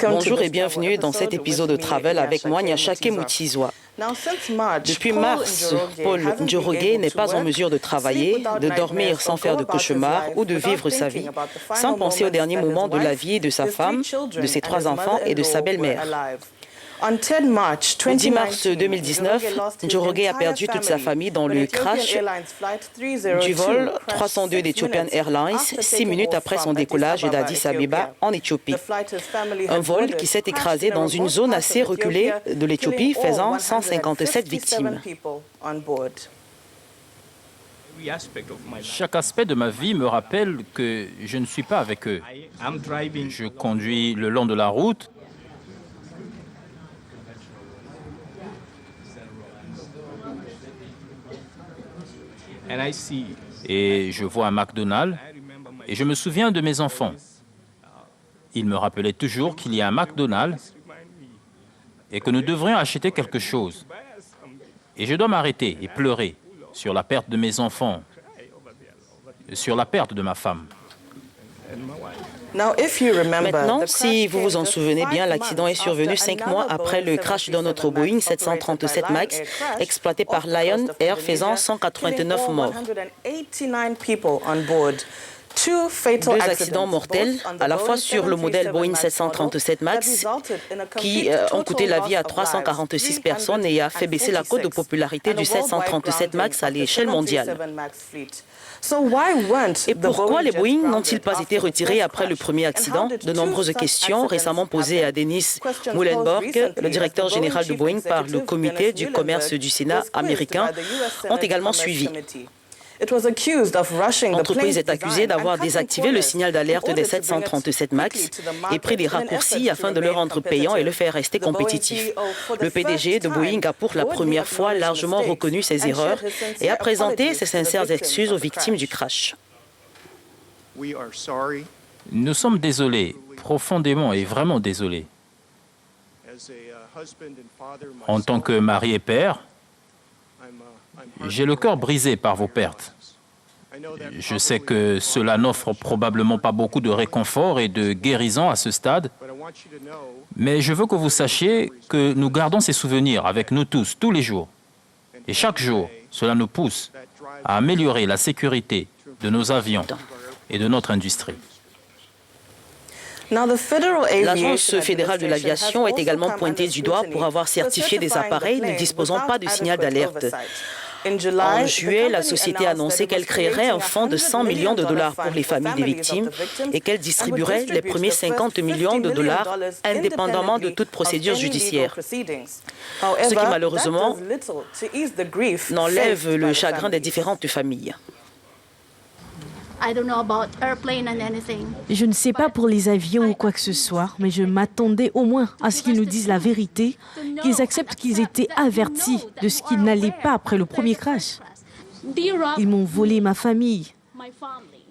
Bonjour et bienvenue dans cet épisode de Travel avec moi, Nyashake Mutizwa. Depuis mars, Paul Njoroge n'est pas en mesure de travailler, de dormir sans faire de cauchemars ou de vivre sa vie, sans penser au dernier moment de la vie de sa femme, de ses 3 enfants et de sa belle-mère. Le 10 mars 2019, Njoroge a perdu toute sa famille dans le crash du vol 302 d'Ethiopian Airlines 6 minutes après son décollage d'Addis Abeba en Éthiopie. Un vol qui s'est écrasé dans une zone assez reculée de l'Éthiopie, faisant 157 victimes. Chaque aspect de ma vie me rappelle que je ne suis pas avec eux. Je conduis le long de la route. Et je vois un McDonald's et je me souviens de mes enfants. Ils me rappelaient toujours qu'il y a un McDonald's et que nous devrions acheter quelque chose. Et je dois m'arrêter et pleurer sur la perte de mes enfants, sur la perte de ma femme. Maintenant, si vous vous en souvenez bien, l'accident est survenu 5 mois après le crash d'un autre Boeing 737 MAX exploité par Lion Air, faisant 189 morts. 2 accidents mortels, à la fois sur le modèle Boeing 737 MAX, qui ont coûté la vie à 346 personnes et a fait baisser la cote de popularité du 737 MAX à l'échelle mondiale. Et pourquoi les Boeing n'ont-ils pas été retirés après le premier accident? De nombreuses questions récemment posées à Dennis Muilenburg, le directeur général de Boeing, par le comité du commerce du Sénat américain, ont également suivi. L'entreprise est accusée d'avoir désactivé le signal d'alerte des 737 MAX et pris des raccourcis afin de le rendre payant et le faire rester compétitif. Le PDG de Boeing a pour la première fois largement reconnu ses erreurs et a présenté ses sincères excuses aux victimes du crash. Nous sommes désolés, profondément et vraiment désolés. En tant que mari et père, j'ai le cœur brisé par vos pertes. Je sais que cela n'offre probablement pas beaucoup de réconfort et de guérison à ce stade, mais je veux que vous sachiez que nous gardons ces souvenirs avec nous tous, tous les jours. Et chaque jour, cela nous pousse à améliorer la sécurité de nos avions et de notre industrie. L'Agence fédérale de l'aviation est également pointée du doigt pour avoir certifié des appareils ne disposant pas de signal d'alerte. En juillet, la société a annoncé qu'elle créerait un fonds de 100 millions de dollars pour les familles des victimes et qu'elle distribuerait les premiers 50 millions de dollars indépendamment de toute procédure judiciaire. Ce qui malheureusement n'enlève le chagrin des différentes familles. Je ne sais pas pour les avions ou quoi que ce soit, mais je m'attendais au moins à ce qu'ils nous disent la vérité, qu'ils acceptent qu'ils étaient avertis de ce qui n'allait pas après le premier crash. Ils m'ont volé ma famille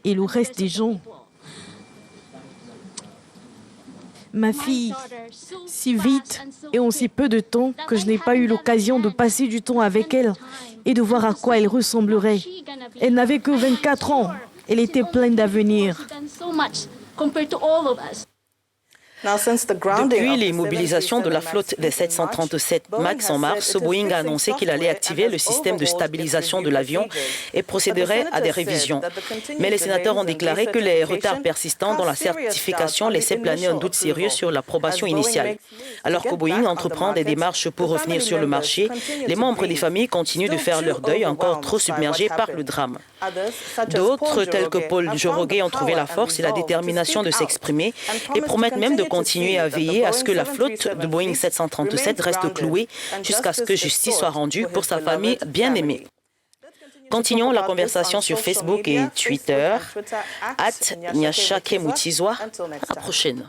et le reste des gens. Ma fille, si vite et en si peu de temps que je n'ai pas eu l'occasion de passer du temps avec elle et de voir à quoi elle ressemblerait. Elle n'avait que 24 ans. Elle était pleine d'avenir. Depuis l'immobilisation de la flotte des 737 MAX en mars, Boeing a annoncé qu'il allait activer le système de stabilisation de l'avion et procéderait à des révisions. Mais les sénateurs ont déclaré que les retards persistants dans la certification laissaient planer un doute sérieux sur l'approbation initiale. Alors que Boeing entreprend des démarches pour revenir sur le marché, les membres des familles continuent de faire leur deuil, encore trop submergés par le drame. D'autres, tels que Paul Njoroge, ont trouvé la force et la détermination de s'exprimer et promettent même de continuer à veiller à ce que la flotte de Boeing 737 reste clouée jusqu'à ce que justice soit rendue pour sa famille bien-aimée. Continuons la conversation sur Facebook et Twitter, @Nyashake Mutizwa. À la prochaine.